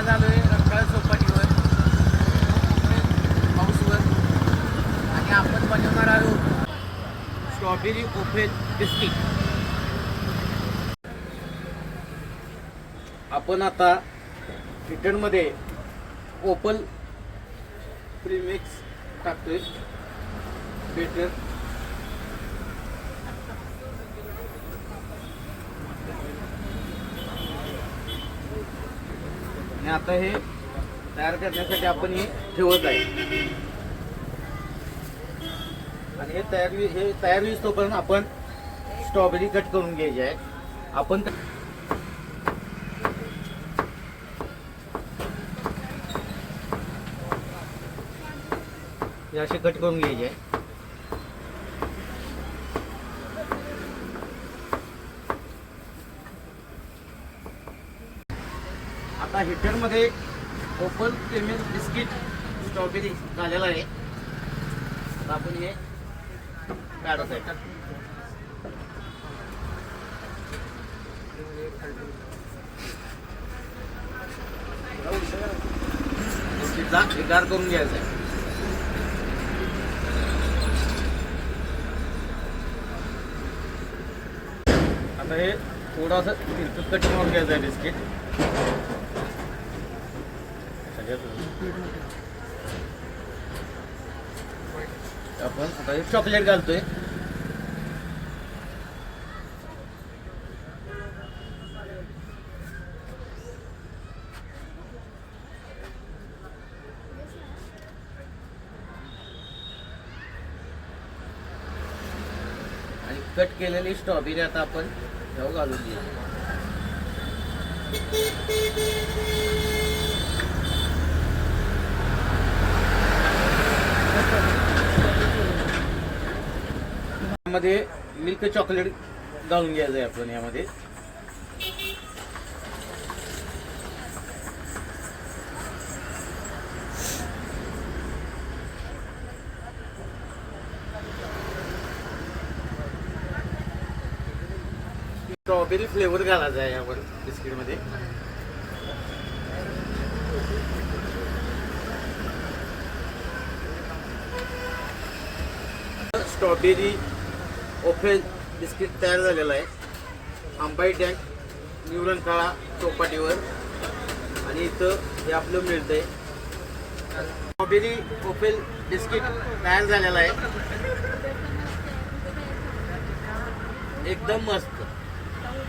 आज आलोय रंकाळा चौपाटीवर हाऊसवर आणि आपण बनवणार आहोत स्ट्रॉबेरी ओफेल बिस्किट. आपण आता हिटरमध्ये ओपल प्रीमिक्स टाकतोय बेटर. आणि आता हे तयार करण्यासाठी आपण हे ठेवत आहे आणि हे तयार होईल तोपर्यंत आपण स्ट्रॉबेरी कट करून घ्यायची आहे. आपण हे असे कट करून घ्यायचे आहे. आता हिटरमध्ये ओपल प्रीमियम बिस्किट स्ट्रॉबेरी झालेला आहे. आता आपण हे काढत आहे. बिस्किटला गार करून घ्यायचा आहे. आता हे थोडासा तिरकट कटिंग करून घ्यायचं आहे बिस्किट. आपण आता हे चॉकलेट घालतोय. आणि कट केलेली स्ट्रॉबेरी आता आपण ह्यावर घालून देऊ. मध्ये मिल्क चॉकलेट घालून घ्यायचं आहे आपण यामध्ये. स्ट्रॉबेरी फ्लेवर घालायचा आहे यावर बिस्किट मध्ये. स्ट्रॉबेरी ओफेल बिस्किट तयार झालेला आहे. अंबाई टँक न्यू रंकाळा चौपाटीवर. आणि इथं हे आपलं मिळतंय स्ट्रॉबेरी ओफेल बिस्किट तयार झालेला आहे. एकदम मस्त.